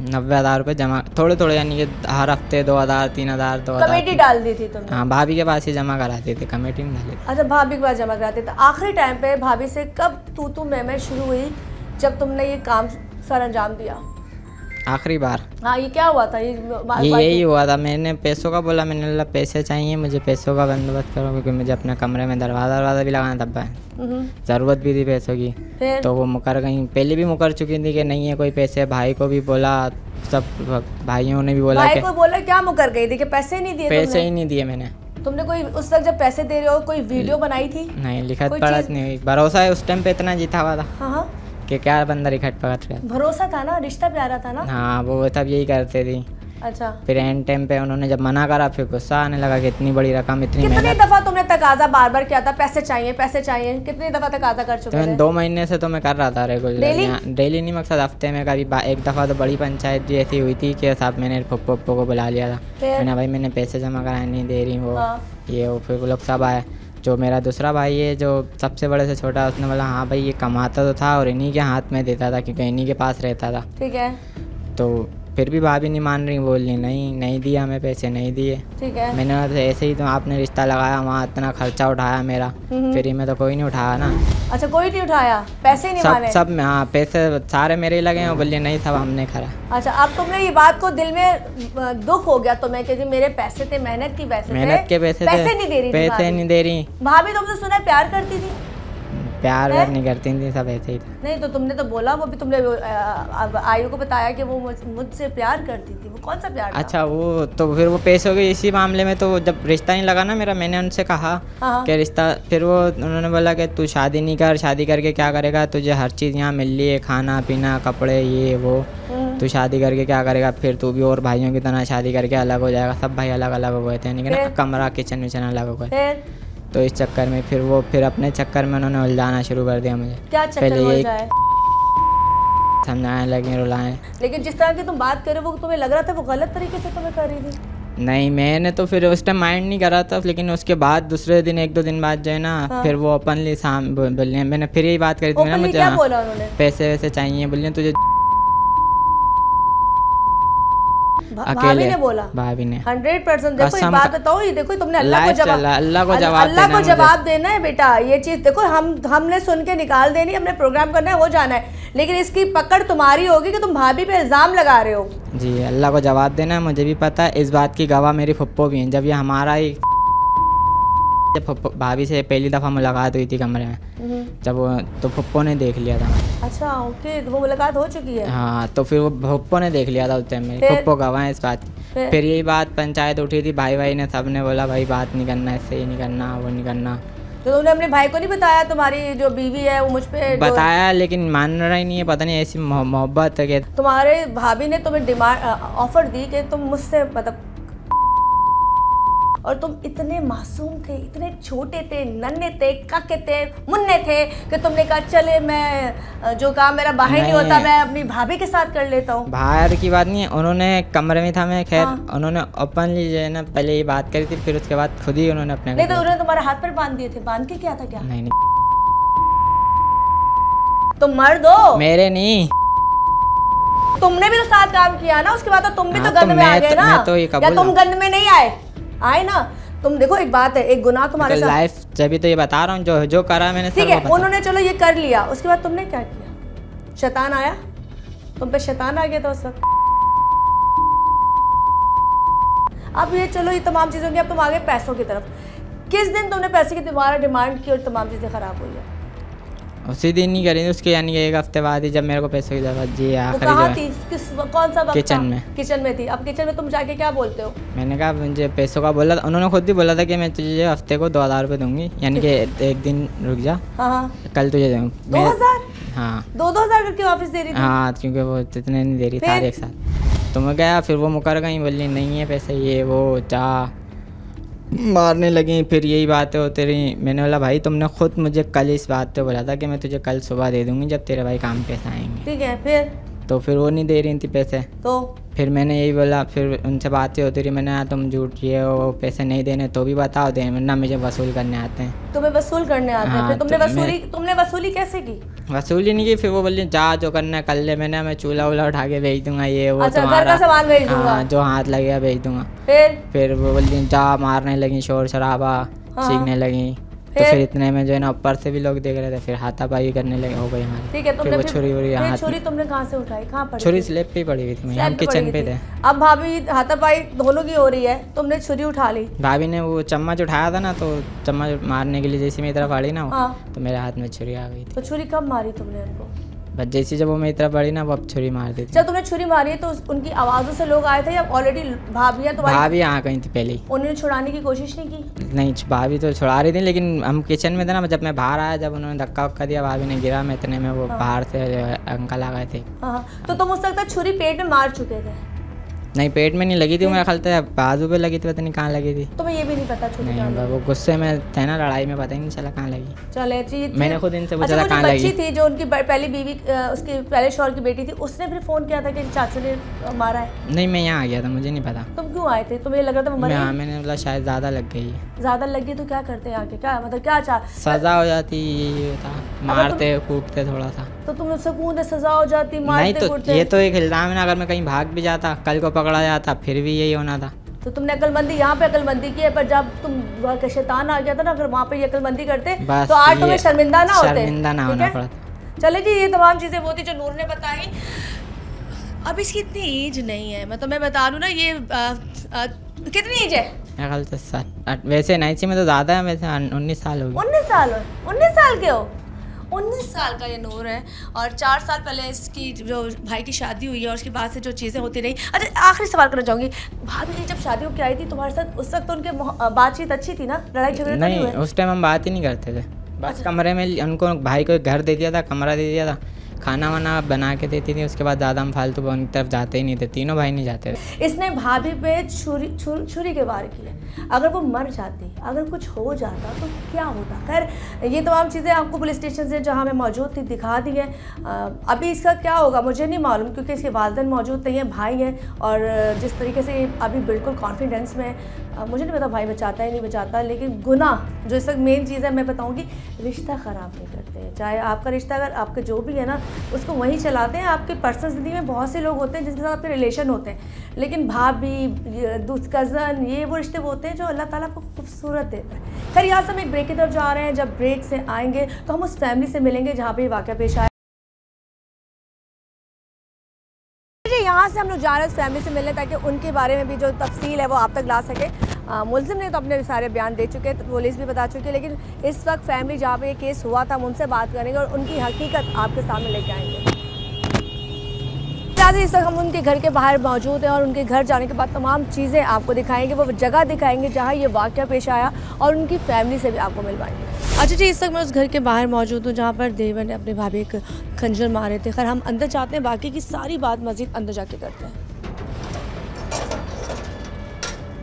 90,000 रुपये जमा, थोड़े यानी कि हर हफ्ते 2,000, 3,000, 2,000 कमेटी डाल दी थी तुमने? हाँ, भाभी के पास ही जमा कराते थे, कमेटी में डाले थे। अच्छा, भाभी के पास जमा कराते थे। आखिरी टाइम पे भाभी से कब तू मैं शुरू हुई जब तुमने ये काम सर अंजाम दिया? आखिरी बार? हाँ, ये क्या हुआ था? यही हुआ था, मैंने पैसों का बोला, मैंने बोला पैसे चाहिए मुझे, पैसों का बंदोबस्त करो, क्योंकि मुझे अपने कमरे में दरवाज़ा भी लगाना था, ज़रूरत भी थी पैसों की। तो वो मुकर गई, पहले भी मुकर चुकी थी कि नहीं है कोई पैसे। भाई को भी बोला, सब भाइयों ने भी बोला। भाई को बोला? क्या मुकर गई थी कि पैसे नहीं दिए? पैसे ही नहीं दिए मैंने। तुमने कोई उस वक्त जब पैसे दे रहे हो कोई वीडियो बनाई थी? नहीं, लिखत पढ़त नहीं हुई। भरोसा है उस टाइम पे इतना जीता हुआ था। हाँ, कि क्या बंदा रिखट पकड़ रहा। भरोसा था ना, रिश्ता प्यारा था ना। हाँ, वो तब यही करते थी। अच्छा। फिर एंड टाइम पे उन्होंने जब मना करा, फिर गुस्सा आने लगा कि इतनी बड़ी रकम, इतनी कितनी मेहनत। दफा तुमने तकाजा बार किया था पैसे चाहिए पैसे चाहिए? कितनी दफा तकाजा कर चुके थे? 2 महीने से तो मैं कर रहा था रेगुलर। डेली नहीं, मकसद हफ्ते में कभी एक दफ़ा तो बड़ी पंचायत भी ऐसी हुई थी कि साहब मैंने पप्पो को बुला लिया था। मैंने भाई मैंने पैसे जमा कराए नहीं दे रही वो। ये वो फिर वो लोग सब आए। जो मेरा दूसरा भाई है जो सबसे बड़े से छोटा, उसने बोला हाँ भाई ये कमाता तो था और इन्हीं के हाथ में देता था, क्योंकि इन्हीं के पास रहता था। ठीक है। तो फिर भी भाभी नहीं मान रही, बोल रही नहीं दिया, हमें पैसे नहीं दिए। ठीक है। मैंने कहा ऐसे ही तो आपने रिश्ता लगाया, वहाँ इतना खर्चा उठाया मेरा, फ्री में तो कोई नहीं उठाया ना। अच्छा, कोई नहीं उठाया? पैसे नहीं माने? सब हाँ, पैसे सारे मेरे ही लगे हैं। बोलिए नहीं, सब हमने करा। अच्छा, अब तुमने ये बात को दिल में दुख हो गया तुम्हें कि मेरे पैसे थे, मेहनत के पैसे नहीं दे रही, पैसे नहीं दे रही। भाभी तुमसे सुना प्यार करती थी? प्यार व्यार नहीं करती थी, सब ऐसे ही था। नहीं तो तुमने तो बोला, वो भी तुमने आयु को बताया कि वो मुझसे प्यार करती थी। वो कौन सा प्यार था? अच्छा, वो तो फिर वो पैसों के इसी मामले में, तो जब रिश्ता नहीं लगा ना मेरा, मैंने उनसे कहा कि रिश्ता, फिर वो उन्होंने बोला कि तू शादी नहीं कर, शादी करके क्या करेगा, तुझे हर चीज़ यहाँ मिल रही है, खाना पीना कपड़े ये वो, तू शादी करके क्या करेगा, फिर तू भी और भाइयों की तरह शादी करके अलग हो जाएगा। सब भाई अलग अलग हो गए थे, यानी कि ना कमरा किचन विचन अलग हो गए। तो इस चक्कर में फिर अपने चक्कर में उन्होंने उलझाना शुरू कर दिया मुझे। क्या चक्कर पहले यही उलझाए? समझाने लगे, रुलाएं। लेकिन जिस तरह की तुम बात कर रहे हो, वो तुम्हें लग रहा था वो गलत तरीके से तुम्हें कर रही थी? नहीं, मैंने तो फिर उस टाइम माइंड नहीं करा था, लेकिन उसके बाद दूसरे दिन 1-2 दिन बाद जो है ना, फिर वो ओपनली बोलिए, मैंने फिर यही बात करी थी ना, मुझे क्या बोला उन्होंने? पैसे वैसे चाहिए, बोलिए तुझे भाभी ने बोला? भाभी ने 100%। देखो एक बात बताओ, ये देखो तुमने अल्लाह को जवाब देना है बेटा। ये चीज़ देखो, हमने सुन के निकाल देनी, हमने प्रोग्राम करना है, हो जाना है, लेकिन इसकी पकड़ तुम्हारी होगी कि तुम भाभी पे इल्ज़ाम लगा रहे हो। जी, अल्लाह को जवाब देना है, मुझे भी पता है। इस बात की गवाह मेरी फुप्पो भी हैं। जब ये हमारा ही भाभी से पहली दफ़ा मुलाकात हुई थी कमरे में, जब वो तो फुप्पो ने देख लिया था। अच्छा, ओके, तो वो मुलाकात हो चुकी है। हाँ, तो फिर वो फुप्पो ने देख लिया था उस टाइम, मेरी फुप्पो गवाह है इस बात की। फिर यही बात पंचायत उठी थी, भाई ने सब ने बोला भाई बात नहीं करना, इससे ही नहीं करना, वो नहीं करना। तो तुमने अपने भाई को नहीं बताया तुम्हारी जो बीवी है वो मुझ पे? बताया, लेकिन मान रहा ही नहीं है, पता नहीं ऐसी मोहब्बत है कि तुम्हारे भाभी ने तुम्हें डिमांड ऑफर दी कि तुम मुझसे मतलब, और तुम इतने मासूम थे, इतने छोटे थे, नन्हे थे, काके थे, मुन्ने थे कि तुमने कहा चले मैं जो काम मेरा बाहर नहीं होता मैं अपनी भाभी के साथ कर लेता हूँ। बाहर की बात नहीं है, उन्होंने कमरे में था मैं, खैर उन्होंने ओपनली जो है ना पहले ये बात करी थी, फिर उसके बाद खुद ही उन्होंने अपने नहीं तो उन्होंने तुम्हारे हाथ पर बांध दिए थे? बांध के क्या था? क्या नहीं तुम मर्द हो? मेरे नहीं, तुमने भी तो साथ काम किया ना, उसके बाद तो तुम भी तो गंद में आ गए ना, या तुम गंद में नहीं आए ना? तुम देखो एक बात है, एक गुनाह तुम्हारे साथ लाइफ, जब भी तो ये बता रहा हूँ जो करा मैंने, ठीक है, उन्होंने चलो ये कर लिया, उसके बाद तुमने क्या किया? शैतान आया तुम पे, शैतान आ गया था उस वक्त। अब ये चलो ये तमाम चीज़ों की, अब तुम आ गए पैसों की तरफ। किस दिन तुमने पैसे की दोबारा डिमांड की और तमाम चीज़ें खराब हुई है? उसी दिन नहीं करी उसके, यानी कि 1 हफ्ते बाद ही, जब मेरे को पैसों की जरूरत। जी, आखिरी कहाँ थी? कौन सा वक्त? किचन में थी। अब किचन में तुम जाके क्या बोलते हो? मैंने कहा मुझे पैसों का बोला, उन्होंने खुद भी बोला था कि मैं तुझे हफ्ते को 2000 रुपये दूंगी, यानी कि 1 दिन रुक जा, कल तुझे दूँगी। 2000? हाँ, 2-2000 करके वापस दे रही थी? हाँ, क्योंकि वो इतने नहीं दे रही था एक साथ। तो मैं गया, फिर वो मुकर गई, बोली नहीं है पैसे, ये वो चाह मारने लगी। फिर यही बातें होती रही। मैंने बोला भाई तुमने खुद मुझे कल इस बात पे बोला था कि मैं तुझे कल सुबह दे दूंगी जब तेरे भाई काम पे आएंगे। ठीक है, फिर तो फिर वो नहीं दे रही थी पैसे, तो फिर मैंने यही बोला, फिर उनसे बातें होती रही। मैंने तुम झूठ ये वो पैसे नहीं देने तो भी बताओ दे, वरना मुझे वसूल करने आते हैं। तुम्हें वसूल करने आते हैं? फिर तुमने वसूली कैसे की? वसूली नहीं की, फिर वो बोली जा जो करना कर ले। मैंने मैं चूल्हा वूल्हा उठा के भेज दूंगा, ये वो घर का सामान भेज दूंगा, जो हाथ लगेगा भेज दूंगा। फिर वो बोली जा, मारने लगी, शोर शराबा सीखने लगी। तो फिर इतने में जो है ना ऊपर से भी लोग देख रहे थे, फिर हाथापाई करने लगे, हो गई हमारी। ठीक है, तुमने छुरी तुमने कहाँ से उठाई? कहाँ पड़ी? छुरी स्लैब पे पड़ी हुई थी, हम किचन पे थे। अब भाभी हाथापाई दोनों की हो रही है, तुमने छुरी उठा ली। भाभी ने वो चम्मच उठाया था ना, तो चम्मच मारने के लिए जैसे मेरी तरफ पड़ी ना, तो मेरे हाथ में छुरी आ गई थी। तो छुरी कब मारी तुमने उनको? बस जैसे जब वो मेरी तरफ बढ़ी ना, वो अब छुरी मार दी थी। जब तुमने छुरी मारी है तो उनकी आवाज़ों से लोग आए थे या ऑलरेडी भाभी तुम्हारी? भाभी आ गई थी पहले ही। उन्होंने छुड़ाने की कोशिश नहीं की? नहीं, भाभी तो छुड़ा रही थी, लेकिन हम किचन में थे ना, जब मैं बाहर आया, जब उन्होंने धक्का वक्का दिया, भाभी ने गिरा, मैं इतने में वो बाहर से अंकल आ गए थे। तो तुम उस वक्त छुरी पेट में मार चुके थे? नहीं, पेट में नहीं लगी थी, मेरा ख्याल था बाजू पे लगी थी, पता नहीं कहाँ लगी थी। तुम्हें ये भी नहीं पता? छुरी नहीं, वो गुस्से में थे ना, लड़ाई में, पता ही नहीं चला कहाँ लगी। चले जी, मैंने खुद इनसे पूछा था कहाँ लगी। थी जो उनकी पहली बीवी, उसकी पहले शौहर की बेटी थी, उसने फिर फोन किया था कि चाचू ने मारा है? नहीं, मैं यहाँ आ गया था, मुझे नहीं पता। तुम क्यों आए थे? तुम्हें लग रहा था मरी? हाँ, मैंने बोला शायद ज़्यादा लग गई है। ज़्यादा लग गई तो क्या करते आके? क्या मतलब क्या सजा हो जाती? ये होता, मारते कूटते थोड़ा सा। तो तुम सुकून सजा हो जाती? नहीं तो ये तो एक इल्जाम है ना, अगर मैं कहीं भाग भी जाता, कल को पकड़ा जाता, फिर भी यही होना था। तो तुमने अकलमंदी यहाँ पे अकलमंदी की है, पर जब तुम शैतान आ गया था ना, अगर वहाँ पे ये अकलमंदी करते तो आज तुम्हें शर्मिंदा ना होना पड़ता। चले जी, ये तमाम चीज़ें वो थी जो नूर ने बताई। अब इसकी इतनी एज नहीं है, मैं तुम्हें बता दूँ ना, ये कितनी एज है? वैसे 90 में तो ज़्यादा है, वैसे 19 साल हो गए। 19 साल के हो? 19 साल का ये नूर है और 4 साल पहले इसकी जो भाई की शादी हुई है और उसके बाद से जो चीज़ें होती रही। अच्छा, आखिरी सवाल करना चाहूँगी, भाभी की जब शादी होकर आई थी तुम्हारे साथ, उस वक्त तो उनके बातचीत अच्छी थी ना, लड़ाई झगड़े नहीं, उस टाइम हम बात ही नहीं करते थे। बस कमरे में उनको भाई को घर दे दिया था, कमरा दे दिया था, खाना वाना बना के देती थी। उसके बाद ज़्यादा हम फालतू उनकी तरफ जाते ही नहीं थे, तीनों भाई नहीं जाते थे। इसने भाभी पे छुरी के वार किए। अगर वो मर जाती, अगर कुछ हो जाता तो क्या होता? खैर ये तमाम चीज़ें आपको पुलिस स्टेशन से जहाँ मैं मौजूद थी दिखा दी हैं। अभी इसका क्या होगा मुझे नहीं मालूम, क्योंकि इसके वालिदैन मौजूद नहीं हैं, भाई हैं, और जिस तरीके से अभी बिल्कुल कॉन्फिडेंस में, मुझे नहीं पता भाई बचाता है नहीं बचाता, लेकिन गुनाह जो इस वक्त मेन चीज़ है मैं बताऊँगी, रिश्ता ख़राब नहीं करते हैं। चाहे आपका रिश्ता अगर आपके जो भी है ना उसको वहीं चलाते हैं। आपके पर्सनल ज़िंदगी में बहुत से लोग होते हैं जिनके साथ आपके रिलेशन होते हैं, लेकिन भाभी, कज़न, ये वो रिश्ते वो होते हैं जो अल्लाह ताला को खूबसूरत देता है। खैर यहाँ से हम एक ब्रेक की तरफ जा रहे हैं। जब ब्रेक से आएंगे तो हम उस फैमिली से मिलेंगे जहाँ पे वाक़या पेश आया। यहाँ से हम लोग जा रहे हैं उस फैमिली से मिलने ताकि उनके बारे में भी जो तफसील है वो आप तक ला सके। मुल्ज़िम ने तो अपने सारे बयान दे चुके हैं, तो पुलिस भी बता चुकी है, लेकिन इस वक्त फैमिली जहाँ पे ये केस हुआ था हम उनसे बात करेंगे और उनकी हकीकत आपके सामने लेके आएंगे। इस वक्त हम उनके घर के बाहर मौजूद हैं और उनके घर जाने के बाद तमाम चीज़ें आपको दिखाएंगे, वो जगह दिखाएंगे जहाँ ये वाक़या पेश आया और उनकी फैमिली से भी आपको मिलवाएंगे। अच्छा जी, इस वक्त मैं उस घर के बाहर मौजूद हूँ जहाँ पर देवर ने अपने भाभी एक खंजर मारे थे। खैर हम अंदर जाते हैं, बाकी की सारी बात मज़ीद अंदर जाके करते हैं।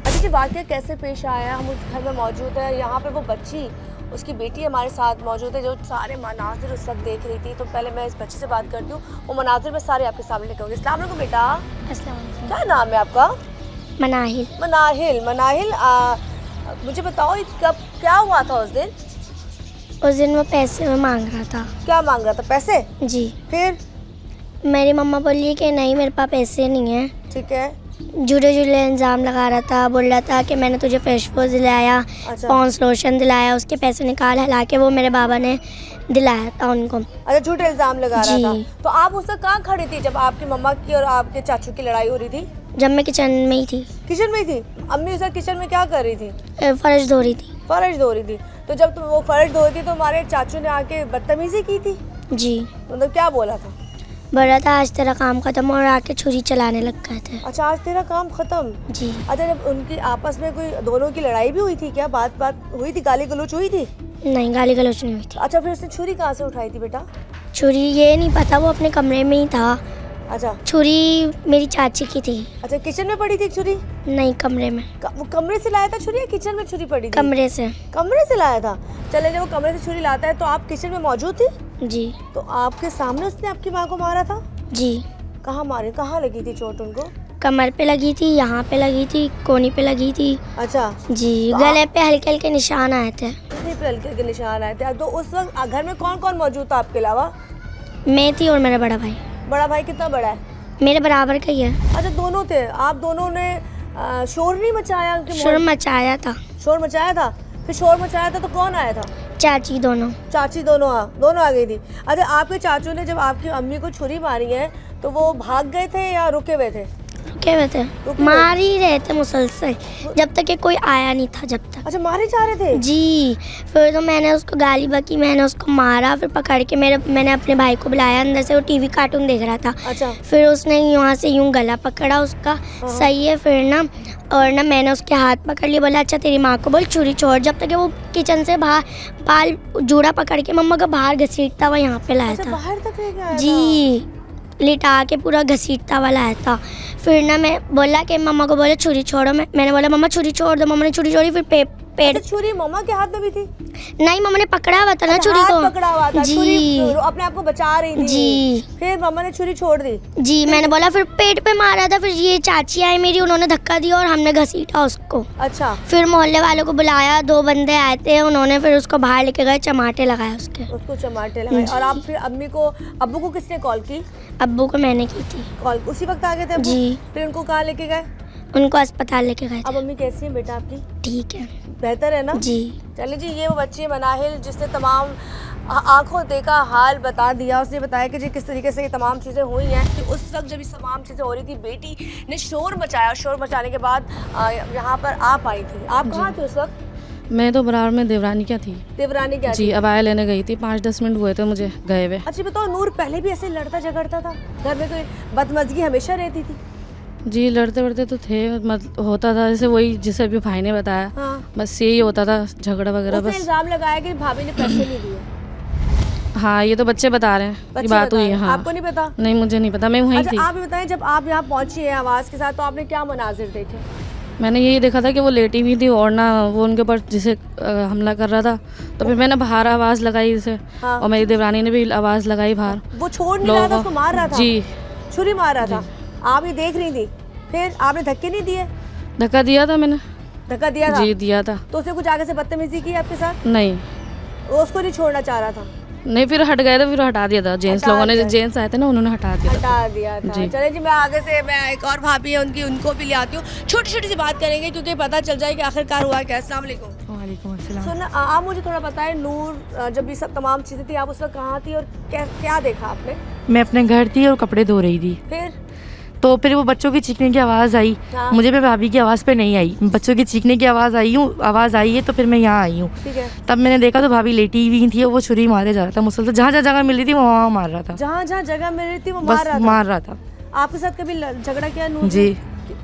अच्छा जी, वाक़या कैसे पेश आया? हम उस घर में मौजूद हैं, यहाँ पर वो बच्ची, उसकी बेटी हमारे साथ मौजूद है जो सारे मनाजिर उस वक्त देख रही थी। तो पहले मैं इस बच्ची से बात करती हूँ, वो मनाजिर में सारे आपके सामने लेकर आऊँगी। अस्सलाम वालेकुम बेटा। अस्सलाम वालेकुम। क्या नाम है आपका? मनाहिल। मनाहिल, मुझे बताओ कब क्या हुआ था उस दिन? उस दिन वो पैसे मांग रहा था। क्या मांग रहा था? पैसे? जी। फिर मेरी मम्मा बोली कि नहीं मेरे पास पैसे नहीं है। ठीक है। झूठे इल्ज़ाम लगा रहा था, बोल रहा था कि मैंने तुझे फेस वॉश दिलाया, अच्छा। पॉन्स लोशन दिलाया, उसके पैसे निकाल, हालांकि वो मेरे बाबा ने दिलाया था उनको। अच्छा, झूठे इल्ज़ाम लगा रहा जी। था। तो आप उस वक्त कहाँ खड़ी थी जब आपकी मम्मा की और आपके चाचू की लड़ाई हो रही थी? जब मैं किचन में ही थी। किचन में थी? अम्मी उस वक्त किचन में क्या कर रही थी? फर्श धो रही थी। फर्श धो रही थी। तो जब तुम वो फर्श धो रही थी तो हमारे चाचू ने आके बदतमीजी की थी? जी। मतलब क्या बोला था? बोल रहा था आज तेरा काम खत्म, और आके छुरी चलाने लग गए थे। अच्छा, आज तेरा काम खत्म? जी। अच्छा, जब उनकी आपस में कोई दोनों की लड़ाई भी हुई थी क्या? बात हुई थी, गाली गलौच हुई थी? नहीं, गाली गलौच नहीं हुई थी। अच्छा, फिर उसने छुरी कहाँ से उठाई थी बेटा? छुरी ये नहीं पता, वो अपने कमरे में ही था। अच्छा। छुरी मेरी चाची की थी। अच्छा, किचन में पड़ी थी छुरी? नहीं, कमरे में। वो कमरे से लाया था छुरी या किचन में छुरी पड़ी थी? कमरे से। कमरे से लाया था। चले, जब वो कमरे से छुरी लाता है तो आप किचन में मौजूद थी? जी। तो आपके सामने उसने आपकी माँ को मारा था? जी। कहाँ मारे? कहाँ लगी थी चोट उनको? कमर पे लगी थी, यहाँ पे लगी थी, कोनी पे लगी थी। अच्छा जी। तो गले पे हल्के हल्के निशान आए थे। कितने पे हल्के हल्के निशान आए थे? तो उस वक्त घर में कौन कौन मौजूद था आपके अलावा? मैं थी और मेरा बड़ा भाई। बड़ा भाई कितना बड़ा है? मेरे बराबर का ही है। अच्छा, दोनों थे। आप दोनों ने शोर नहीं मचाया? शोर मचाया था। शोर मचाया था? फिर शोर मचाया था तो कौन आया था? चाची दोनों। चाची दोनों आ गई थी। अच्छा, आपके चाचू ने जब आपकी अम्मी को छुरी मारी है तो वो भाग गए थे या रुके हुए थे? रुके हुए थे, मार ही रहे थे मुसलसल, जब तक कि कोई आया नहीं था। जब तक। अच्छा, मारे जा रहे थे? जी। फिर तो मैंने उसको गाली बकी, मैंने उसको मारा, फिर पकड़ के मैंने अपने भाई को बुलाया अंदर से, वो टीवी कार्टून देख रहा था। अच्छा। फिर उसने यहाँ से यूँ गला पकड़ा उसका, सही है। फिर ना मैंने उसके हाथ पकड़ लिया, बोला अच्छा तेरी माँ को बोल छुरी छोड़। जब तक कि वो किचन से बाहर बाल जूड़ा पकड़ के मम्मा का बाहर घसीटता हुआ यहाँ पे लाया अच्छा, था। बाहर तक लेके आया था? जी, लिटा के पूरा घसीटता वाला आया था। फिर ना मैं बोला कि मम्मा को बोले छुरी छोड़ो। मैंने बोला मम्मा छुरी छोड़ दो। मम्मा ने छुरी छोड़ी। फिर पेट अच्छा, छुरी मम्मा के हाथ में भी थी? नहीं, मम्मा ने पकड़ा हुआ था ना अच्छा, छुरी को। हाथ पकड़ा हुआ था। जी। छुरी अपने आप को बचा रही थी। जी। फिर मम्मा ने छुरी छोड़ दी? जी। मैंने बोला, फिर पेट पे मारा था। फिर ये चाची आई मेरी, उन्होंने धक्का दिया और हमने घसीटा उसको। अच्छा। फिर मोहल्ले वालों को बुलाया, 2 बंदे आए थे, उन्होंने फिर उसको बाहर लेके गए, चमाटे लगाए उसको चमाटे लगाए। और आप फिर अब्बू को किसने कॉल की? अब्बू को मैंने की थी कॉल। उसी वक्त आ गए थे अब्बू? जी। फिर उनको कहाँ लेके गए? उनको अस्पताल लेके गए अब थे। मम्मी कैसी है बेटा आपकी? ठीक है। बेहतर है ना? जी। चलिए जी, ये वो बच्ची मनाहिल जिसने तमाम आंखों देखा हाल बता दिया। उसने बताया कि जी किस तरीके से ये तमाम चीज़ें हुई हैं कि उस वक्त जब ये तमाम चीज़ें हो रही थी बेटी ने शोर मचाया। शोर मचाने के बाद यहाँ पर आप आई थी। आप कहाँ थे उस वक्त? मैं तो बराबर में देवरानी क्या थी देवरानी क्या जी, अबाया लेने गई थी, 5-10 मिनट हुए थे मुझे गए हुए। अच्छा बताओ, नूर पहले भी ऐसे लड़ता झगड़ता था? घर में कोई बदमजगी हमेशा रहती थी? जी लड़ते वड़ते तो थे, मतलब होता था जैसे वही जिसे अभी भाई ने बताया। हाँ। बस यही होता था, झगड़ा वगैरह उसने बस। इल्जाम लगाया कि भाभी ने पैसे नहीं दिए। हाँ ये तो बच्चे बता रहे हैं, ये बच्चे बात बता हुई रहे है। हैं। हाँ आपको नहीं पता? नहीं मुझे नहीं पता, मैं वहीं अच्छा थी। आप ये बताएं, जब आप यहाँ पहुंची हैं आवाज़ के साथ, तो आपने क्या मनाजिर देखे? मैंने यही देखा था कि वो लेटी हुई थी और ना वो उनके ऊपर जिसे हमला कर रहा था, तो फिर मैंने बाहर आवाज़ लगाई इसे। हाँ। और मेरी देवरानी ने भी आवाज़ लगाई बाहर। वो छोड़ नहीं रहा था, उसको मार रहा था? जी छुरी मार रहा था, आप ये देख रही थी? फिर आपने धक्के नहीं दिए? धक्का दिया था मैंने। धक्का दिया था? जी दिया था। तो उसने कुछ आगे से बदतमीजी की आपके साथ? नहीं वो उसको नहीं छोड़ना चाह रहा था? नहीं, फिर हट गए थे, फिर हटा दिया था जेंट्स हटा लोगों ने, दिया। जेंट्स आए थे ना उन्होंने हटा दिया था। हटा दिया था। जी। चले जी, मैं आगे से मैं एक और भाभी है उनकी, उनको भी ले आती हूँ, छोटी छोटी सी बात करेंगे क्योंकि पता चल जाए कि आखिरकार हुआ क्या। अस्सलाम वालेकुम। वालेकुम अस्सलाम। सुन, आप मुझे थोड़ा बताएं, नूर जब ये सब तमाम चीज़ें थी, आप उस वक्त कहाँ थी और क्या देखा आपने? मैं अपने घर थी और कपड़े धो रही थी, फिर तो फिर वो बच्चों की चीखने की आवाज़ आई। हाँ। मुझे मैं भाभी की आवाज़ पे नहीं आई, बच्चों की चीखने की आवाज़ आई है, तो फिर मैं यहाँ आई हूँ। ठीक है। तब मैंने देखा तो भाभी लेटी हुई थी और वो छुरी मारे जा रहा था मुसलसल, जहाँ जहाँ जगह मिल रही थी वो वहाँ मार रहा था। जहाँ जहाँ जगह मिल रही थी वो बस मार रहा था। आपके साथ कभी झगड़ा किया नूर ने? जी।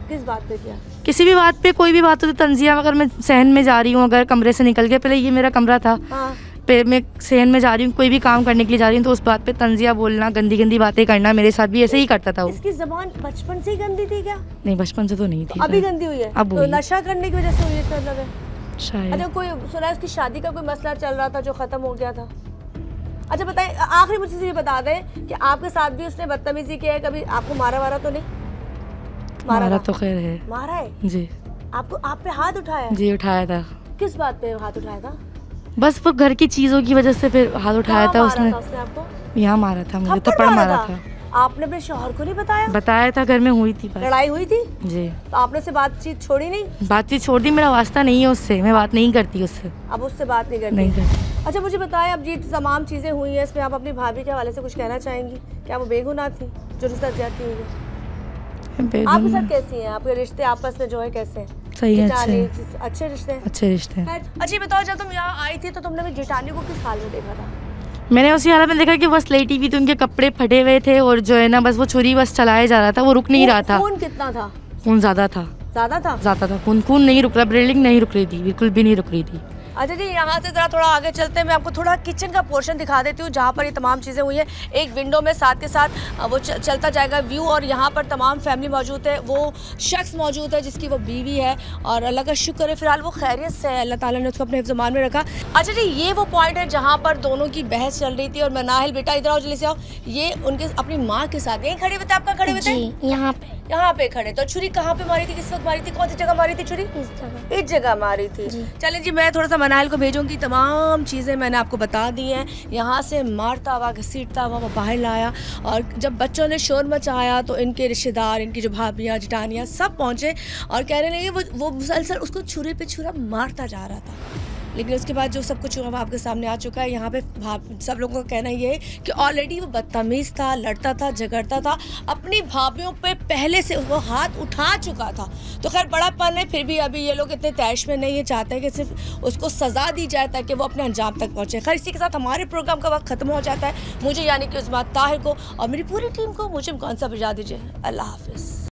किस बात पे किया? किसी भी बात पे, कोई भी बात होती, तंजिया, अगर मैं सहन में जा रही हूँ, अगर कमरे से निकल के, पहले ये मेरा कमरा था, हाँ। पे मैं सहन में जा रही हूँ, कोई भी काम करने के लिए जा रही हूँ, तो उस बात पे तंजिया बोलना, गंदी गंदी बातें करना, मेरे साथ भी ऐसे ही करता था वो। इसकी जबान बचपन से ही गंदी थी क्या? नहीं बचपन से तो नहीं थी। अभी गंदी हुई है? अब तो हुई। नशा करने की वजह से हुई है, इसका मतलब है? शायद। अच्छा, कोई सुना है उसकी शादी का कोई मसला चल रहा था जो खत्म हो गया था? अच्छा बताएं, आखिरी मुझे ये बता दें कि आपके साथ भी उसने बदतमीजी की है, कभी आपको मारा वारा तो नहीं? मारा था? तो खैर है। मारा है जी आपको? आप पे हाथ उठाया? जी उठाया था। किस बात पे हाथ उठाया था? बस वो घर की चीज़ों की वजह से फिर हाथ उठाया था कहाँ उसने। मारा था उसने आपको? यहाँ मारा था मुझे, थप्पड़ थप्पड़ मारा था। आपने अपने शौहर को नहीं बताया? बताया था, घर में हुई थी बात। लड़ाई हुई थी? जी। तो आपने से बातचीत छोड़ी नहीं? बातचीत छोड़ दी, मेरा वास्ता नहीं है उससे, मैं बात नहीं करती उससे। अब उससे बात नहीं करती? नहीं करती। अच्छा मुझे बताएं, अब ये तमाम चीज़ें हुई हैं, इसमें आप अपनी भाभी के हवाले से कुछ कहना चाहेंगी? क्या वो बेगुनाह थी जो उसके साथ ज्यादती हुई है? आपके साथ कैसी हैं आपके रिश्ते आपस में जो है, कैसे हैं? सही है, अच्छे रिश्ते हैं? अच्छे रिश्ते हैं। अच्छा बताओ, जब तुम यहाँ आई थी तो तुमने अपनी जेठानी को किस हाल में देखा था? मैंने उसी हालत में देखा कि बस लेटी हुई थी, उनके कपड़े फटे हुए थे और जो है ना बस वो छुरी बस चलाया जा रहा था, वो रुक नहीं रहा था। खून कितना था? खून ज़्यादा था। ज़्यादा था? ज़्यादा था खून। खून नहीं रुक रहा, ब्लीडिंग नहीं रुक रही थी, बिल्कुल भी नहीं रुक रही थी। अच्छा जी, यहाँ से ज़रा थोड़ा आगे चलते हैं, मैं आपको थोड़ा किचन का पोर्शन दिखा देती हूँ जहाँ पर ये तमाम चीज़ें हुई हैं। एक विंडो में साथ के साथ वो चलता जाएगा व्यू, और यहाँ पर तमाम फैमिली मौजूद है। वो शख्स मौजूद है जिसकी वो बीवी है, और अल्लाह का शुक्र है फ़िलहाल वो खैरियत से है, अल्लाह ताला ने उसको अपने हिफ्ज़-ए-मान में रखा। अच्छा जी, ये वो पॉइंट है जहाँ पर दोनों की बहस चल रही थी, और मनाहिल बेटा इधर आओ, जल्दी से आओ। ये उनके अपनी माँ के साथ यहीं खड़े हुए थे? आपका खड़े हुए थे? जी, यहाँ पे खड़े। तो छुरी कहाँ पे मारी थी, किस वक्त मारी थी, कौन सी जगह मारी थी छुरी? इस जगह मारी थी। चलें जी, मैं थोड़ा सा मनाहिल को भेजूंगी, तमाम चीज़ें मैंने आपको बता दी हैं। यहाँ से मारता हुआ, घसीटता हुआ वो बाहर लाया, और जब बच्चों ने शोर मचाया तो इनके रिश्तेदार, इनकी जो भाभियाँ जेठानियाँ सब पहुँचे और कहने लगे वो मुसलसल उसको छुरी पे छुरा मारता जा रहा था। लेकिन उसके बाद जो सब कुछ हुआ आपके सामने आ चुका है। यहाँ पे सब लोगों का कहना ये है कि ऑलरेडी वो बदतमीज़ था, लड़ता था, झगड़ता था, अपनी भाभीयों पे पहले से वो हाथ उठा चुका था। तो खैर बड़ापन है, फिर भी अभी ये लोग इतने तैश में नहीं, ये चाहते हैं कि सिर्फ उसको सज़ा दी जाए ताकि वो अपने अंजाम तक पहुँचे। खैर इसी के साथ हमारे प्रोग्राम का वक्त ख़त्म हो जाता है। मुझे यानी कि उस्मान ताहिर को और मेरी पूरी टीम को मुझे कौन सा बजा दीजिए। अल्लाह हाफिज़।